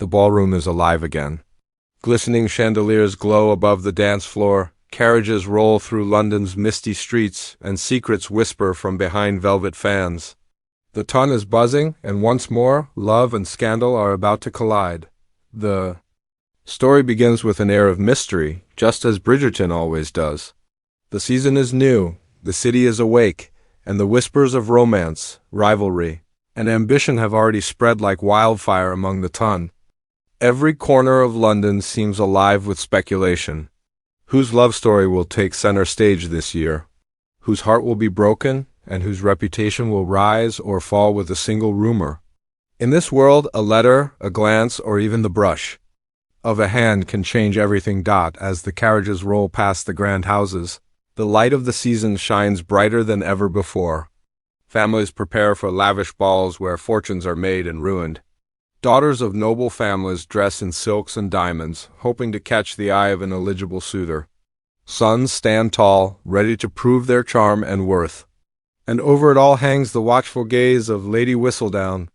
The ballroom is alive again. Glistening chandeliers glow above the dance floor, carriages roll through London's misty streets, and secrets whisper from behind velvet fans. The ton is buzzing, and once more, love and scandal are about to collide. The story begins with an air of mystery, just as Bridgerton always does. The season is new, the city is awake, and the whispers of romance, rivalry, and ambition have already spread like wildfire among the ton. Every corner of London seems alive with speculation. Whose love story will take center stage this year? Whose heart will be broken, and whose reputation will rise or fall with a single rumor? In this world, a letter, a glance, or even the brush of a hand can change everything. As the carriages roll past the grand houses, the light of the season shines brighter than ever before. Families prepare for lavish balls where fortunes are made and ruined. Daughters of noble families dress in silks and diamonds, hoping to catch the eye of an eligible suitor. Sons stand tall, ready to prove their charm and worth. And over it all hangs the watchful gaze of Lady Whistledown.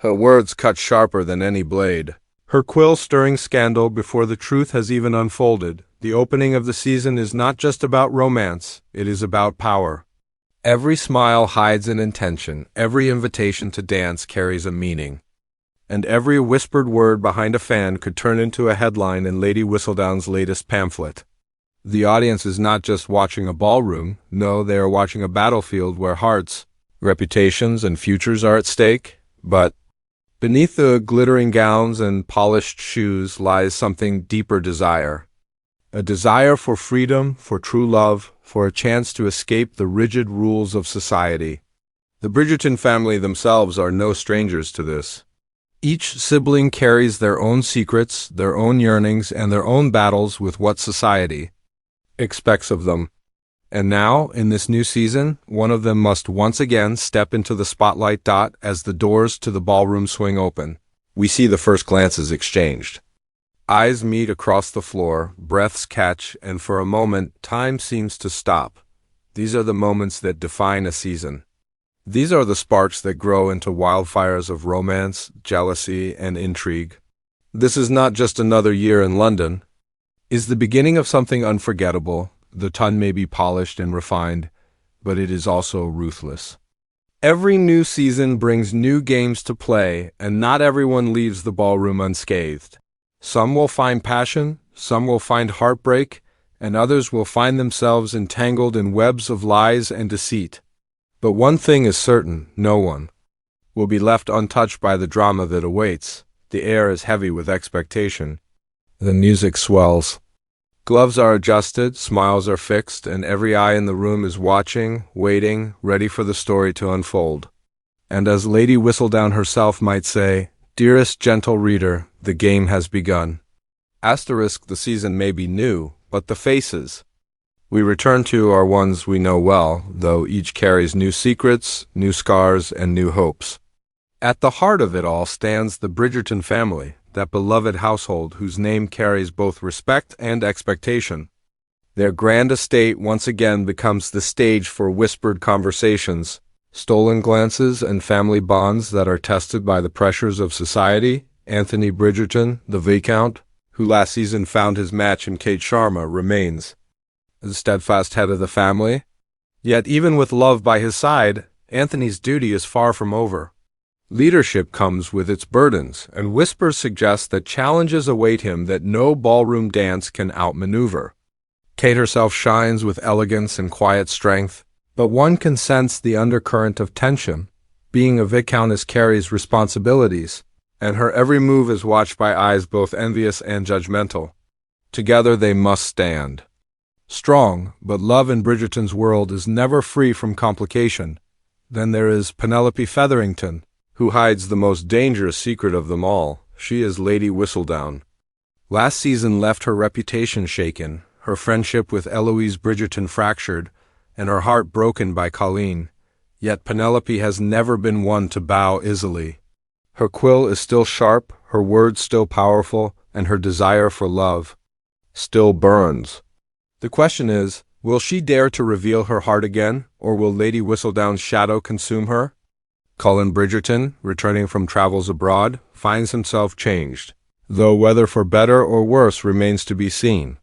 Her words cut sharper than any blade. Her quill stirring scandal before the truth has even unfolded. The opening of the season is not just about romance, it is about power. Every smile hides an intention, every invitation to dance carries a meaning. And every whispered word behind a fan could turn into a headline in Lady Whistledown's latest pamphlet. The audience is not just watching a ballroom, no, they are watching a battlefield where hearts, reputations, and futures are at stake. But beneath the glittering gowns and polished shoes lies something deeper desire. A desire for freedom, for true love, for a chance to escape the rigid rules of society. The Bridgerton family themselves are no strangers to this. Each sibling carries their own secrets, their own yearnings, and their own battles with what society expects of them. And now, in this new season, one of them must once again step into the spotlight. As the doors to the ballroom swing open, we see the first glances exchanged. Eyes meet across the floor, breaths catch, and for a moment, time seems to stop. These are the moments that define a season. These are the sparks that grow into wildfires of romance, jealousy, and intrigue. This is not just another year in London. It is the beginning of something unforgettable. The ton may be polished and refined, but it is also ruthless. Every new season brings new games to play, and not everyone leaves the ballroom unscathed. Some will find passion, some will find heartbreak, and others will find themselves entangled in webs of lies and deceit. But one thing is certain, no one will be left untouched by the drama that awaits. The air is heavy with expectation. The music swells. Gloves are adjusted, smiles are fixed, and every eye in the room is watching, waiting, ready for the story to unfold. And as Lady Whistledown herself might say, "Dearest gentle reader, the game has begun." Asterisk, the season may be new, but the faces we return to are ones we know well, though each carries new secrets, new scars, and new hopes. At the heart of it all stands the Bridgerton family, that beloved household whose name carries both respect and expectation. Their grand estate once again becomes the stage for whispered conversations, stolen glances, and family bonds that are tested by the pressures of society. Anthony Bridgerton, the Viscount, who last season found his match in Kate Sharma, remains the steadfast head of the family. Yet even with love by his side, Anthony's duty is far from over. Leadership comes with its burdens, and whispers suggest that challenges await him that no ballroom dance can outmaneuver. Kate herself shines with elegance and quiet strength, but one can sense the undercurrent of tension. Being a viscountess carries responsibilities, and her every move is watched by eyes both envious and judgmental. Together they must stand strong, but love in Bridgerton's world is never free from complication. Then there is Penelope Featherington, who hides the most dangerous secret of them all. She is Lady Whistledown. Last season left her reputation shaken, her friendship with Eloise Bridgerton fractured, and her heart broken by Colleen. Yet Penelope has never been one to bow easily. Her quill is still sharp, her words still powerful, and her desire for love still burns. The question is, will she dare to reveal her heart again, or will Lady Whistledown's shadow consume her? Cullen Bridgerton, returning from travels abroad, finds himself changed, though whether for better or worse remains to be seen.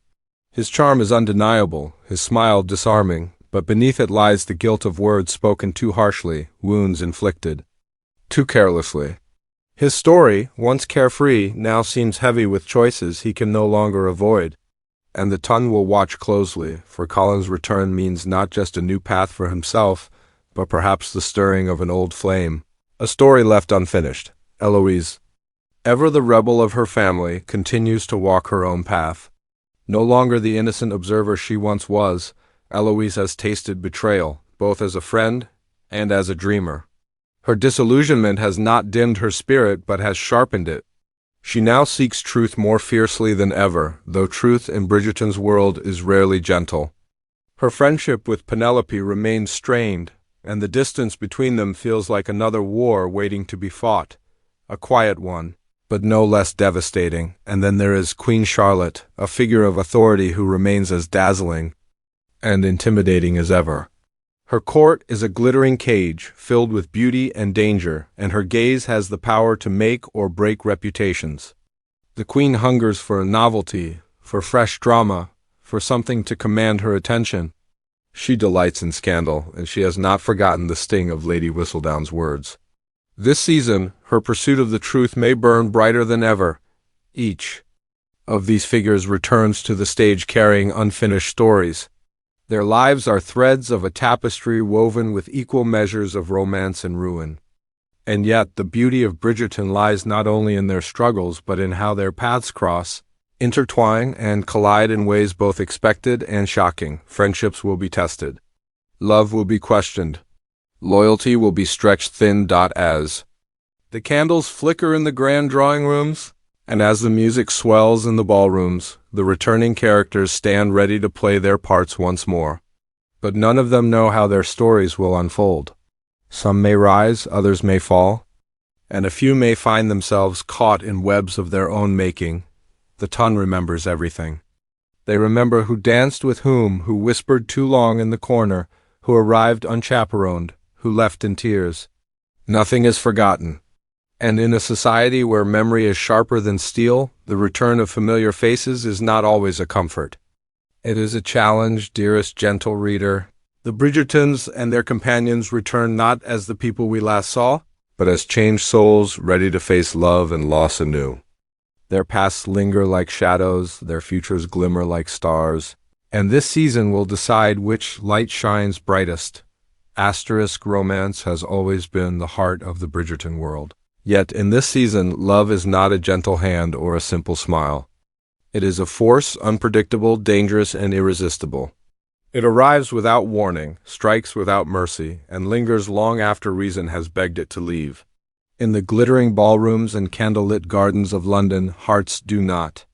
His charm is undeniable, his smile disarming, but beneath it lies the guilt of words spoken too harshly, wounds inflicted too carelessly. His story, once carefree, now seems heavy with choices he can no longer avoid. And the Ton will watch closely, for Cullen's return means not just a new path for himself, but perhaps the stirring of an old flame. A story left unfinished. Eloise, ever the rebel of her family, continues to walk her own path. No longer the innocent observer she once was, Eloise has tasted betrayal, both as a friend and as a dreamer. Her disillusionment has not dimmed her spirit, but has sharpened it. She now seeks truth more fiercely than ever, though truth in Bridgerton's world is rarely gentle. Her friendship with Penelope remains strained, and the distance between them feels like another war waiting to be fought. A quiet one, but no less devastating. And then there is Queen Charlotte, a figure of authority who remains as dazzling and intimidating as ever. Her court is a glittering cage filled with beauty and danger, and her gaze has the power to make or break reputations. The queen hungers for novelty, for fresh drama, for something to command her attention. She delights in scandal, and she has not forgotten the sting of Lady Whistledown's words. This season, her pursuit of the truth may burn brighter than ever. Each of these figures returns to the stage carrying unfinished stories. Their lives are threads of a tapestry woven with equal measures of romance and ruin. And yet, the beauty of Bridgerton lies not only in their struggles, but in how their paths cross, intertwine, and collide in ways both expected and shocking. Friendships will be tested. Love will be questioned. Loyalty will be stretched thin. As the candles flicker in the grand drawing rooms, and as the music swells in the ballrooms, the returning characters stand ready to play their parts once more. But none of them know how their stories will unfold. Some may rise, others may fall, and a few may find themselves caught in webs of their own making. The Ton remembers everything. They remember who danced with whom, who whispered too long in the corner, who arrived unchaperoned, who left in tears. Nothing is forgotten. And in a society where memory is sharper than steel, the return of familiar faces is not always a comfort. It is a challenge, dearest gentle reader. The Bridgertons and their companions return not as the people we last saw, but as changed souls ready to face love and loss anew. Their pasts linger like shadows, their futures glimmer like stars, and this season will decide which light shines brightest. Asterisk romance has always been the heart of the Bridgerton world. Yet in this season, love is not a gentle hand or a simple smile. It is a force, unpredictable, dangerous, and irresistible. It arrives without warning, strikes without mercy, and lingers long after reason has begged it to leave. In the glittering ballrooms and candlelit gardens of London, hearts do not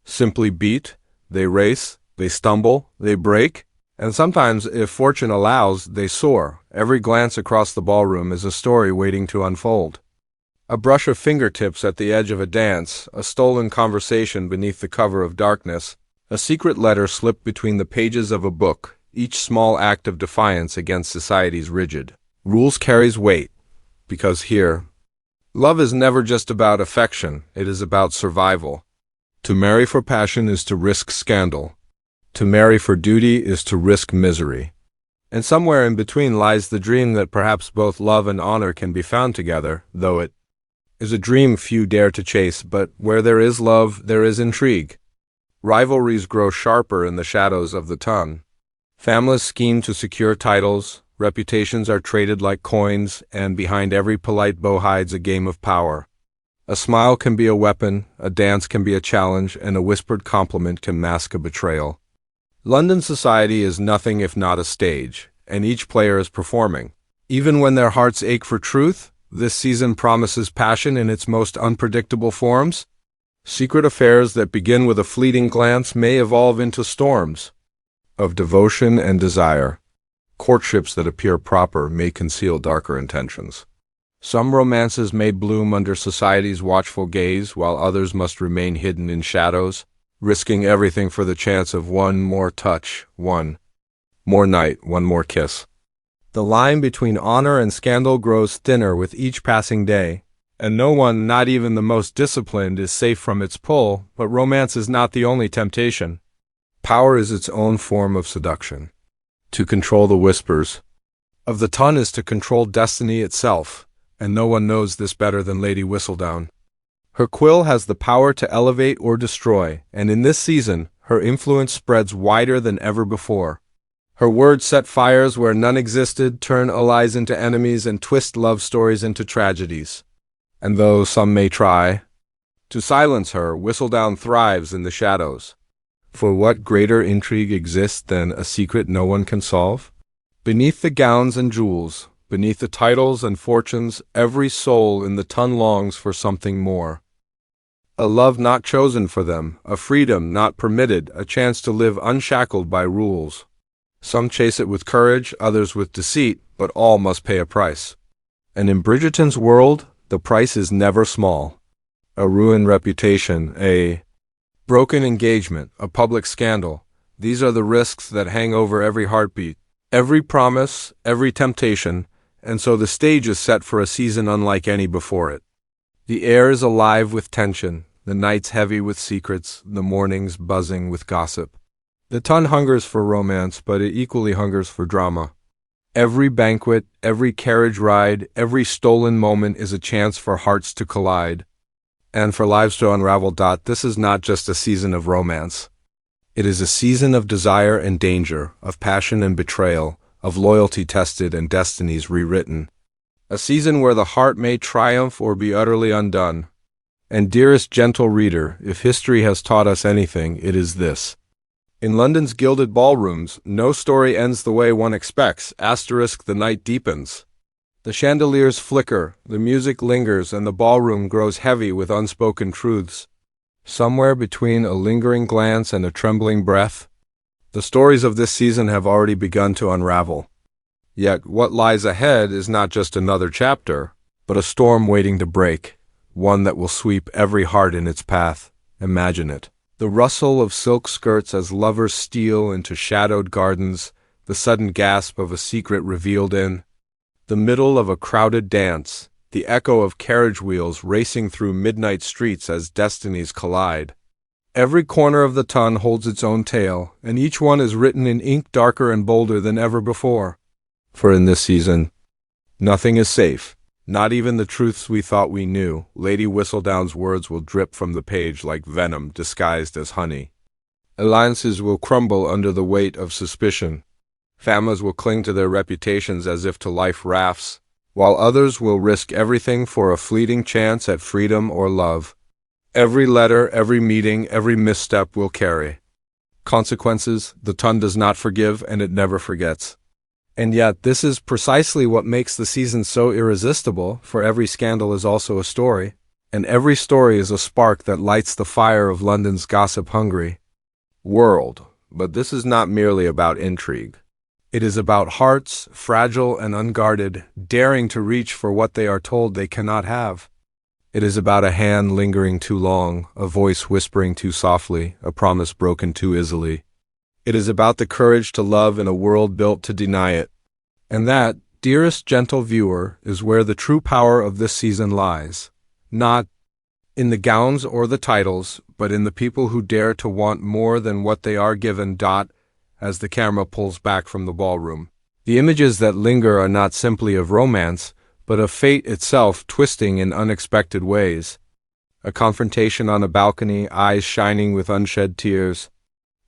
simply beat, they race, they stumble, they break, and sometimes, if fortune allows, they soar. Every glance across the ballroom is a story waiting to unfold. A brush of fingertips at the edge of a dance, a stolen conversation beneath the cover of darkness, a secret letter slipped between the pages of a book, each small act of defiance against society's rigid rules carries weight, because here, love is never just about affection, it is about survival. To marry for passion is to risk scandal. To marry for duty is to risk misery. And somewhere in between lies the dream that perhaps both love and honor can be found together, though it is a dream few dare to chase, but where there is love, there is intrigue. Rivalries grow sharper in the shadows of the Ton. Families scheme to secure titles, reputations are traded like coins, and behind every polite bow hides a game of power. A smile can be a weapon, a dance can be a challenge, and a whispered compliment can mask a betrayal. London society is nothing if not a stage, and each player is performing. Even when their hearts ache for truth, this season promises passion in its most unpredictable forms. Secret affairs that begin with a fleeting glance may evolve into storms of devotion and desire. Courtships that appear proper may conceal darker intentions. Some romances may bloom under society's watchful gaze, while others must remain hidden in shadows, risking everything for the chance of one more touch, one more night, one more kiss. The line between honor and scandal grows thinner with each passing day, and no one, not even the most disciplined, is safe from its pull, but romance is not the only temptation. Power is its own form of seduction. To control the whispers of the tongue is to control destiny itself, and no one knows this better than Lady Whistledown. Her quill has the power to elevate or destroy, and in this season, her influence spreads wider than ever before. Her words set fires where none existed, turn allies into enemies, and twist love stories into tragedies. And though some may try to silence her, Whistledown thrives in the shadows. For what greater intrigue exists than a secret no one can solve? Beneath the gowns and jewels, beneath the titles and fortunes, every soul in the ton longs for something more. A love not chosen for them, a freedom not permitted, a chance to live unshackled by rules. Some chase it with courage, others with deceit, but all must pay a price. And in Bridgerton's world, the price is never small. A ruined reputation, a broken engagement, a public scandal. These are the risks that hang over every heartbeat, every promise, every temptation, and so the stage is set for a season unlike any before it. The air is alive with tension, the nights heavy with secrets, the mornings buzzing with gossip. The tongue hungers for romance, but it equally hungers for drama. Every banquet, every carriage ride, every stolen moment is a chance for hearts to collide. And for lives to unravel. This is not just a season of romance. It is a season of desire and danger, of passion and betrayal, of loyalty tested and destinies rewritten. A season where the heart may triumph or be utterly undone. And dearest gentle reader, if history has taught us anything, it is this. In London's gilded ballrooms, no story ends the way one expects. The night deepens. The chandeliers flicker, the music lingers, and the ballroom grows heavy with unspoken truths. Somewhere between a lingering glance and a trembling breath, the stories of this season have already begun to unravel. Yet what lies ahead is not just another chapter, but a storm waiting to break, one that will sweep every heart in its path. Imagine it. The rustle of silk skirts as lovers steal into shadowed gardens, the sudden gasp of a secret revealed in the middle of a crowded dance, the echo of carriage wheels racing through midnight streets as destinies collide. Every corner of the ton holds its own tale, and each one is written in ink darker and bolder than ever before. For in this season, nothing is safe. Not even the truths we thought we knew. Lady Whistledown's words will drip from the page like venom disguised as honey. Alliances will crumble under the weight of suspicion. Families will cling to their reputations as if to life rafts, while others will risk everything for a fleeting chance at freedom or love. Every letter, every meeting, every misstep will carry consequences. The tongue does not forgive, and it never forgets. And yet, this is precisely what makes the season so irresistible, for every scandal is also a story, and every story is a spark that lights the fire of London's gossip-hungry world. But this is not merely about intrigue. It is about hearts, fragile and unguarded, daring to reach for what they are told they cannot have. It is about a hand lingering too long, a voice whispering too softly, a promise broken too easily. It is about the courage to love in a world built to deny it. And that, dearest gentle viewer, is where the true power of this season lies. Not in the gowns or the titles, but in the people who dare to want more than what they are given. As the camera pulls back from the ballroom, the images that linger are not simply of romance, but of fate itself twisting in unexpected ways. A confrontation on a balcony, eyes shining with unshed tears.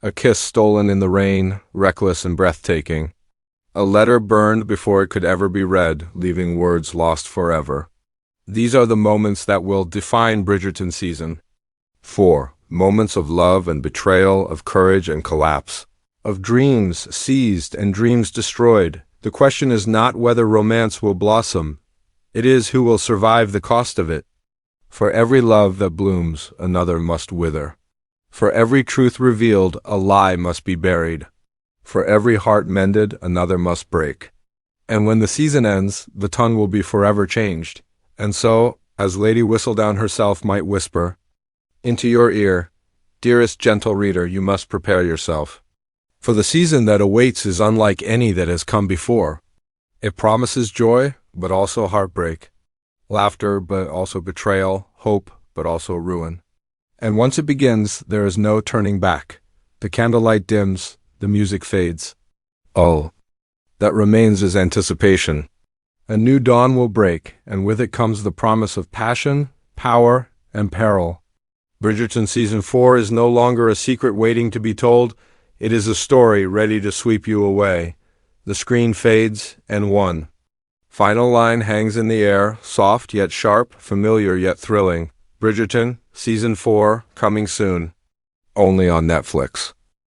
A kiss stolen in the rain, reckless and breathtaking. A letter burned before it could ever be read, leaving words lost forever. These are the moments that will define Bridgerton season 4. Moments of love and betrayal, of courage and collapse. Of dreams seized and dreams destroyed. The question is not whether romance will blossom. It is who will survive the cost of it. For every love that blooms, another must wither. For every truth revealed, a lie must be buried. For every heart mended, another must break. And when the season ends, the tongue will be forever changed. And so, as Lady Whistledown herself might whisper into your ear, dearest gentle reader, you must prepare yourself. For the season that awaits is unlike any that has come before. It promises joy, but also heartbreak. Laughter, but also betrayal. Hope, but also ruin. And once it begins, there is no turning back. The candlelight dims, the music fades. All that remains is anticipation. A new dawn will break, and with it comes the promise of passion, power, and peril. Bridgerton Season 4 is no longer a secret waiting to be told. It is a story ready to sweep you away. The screen fades, and one final line hangs in the air, soft yet sharp, familiar yet thrilling. Bridgerton, Season 4, coming soon. Only on Netflix.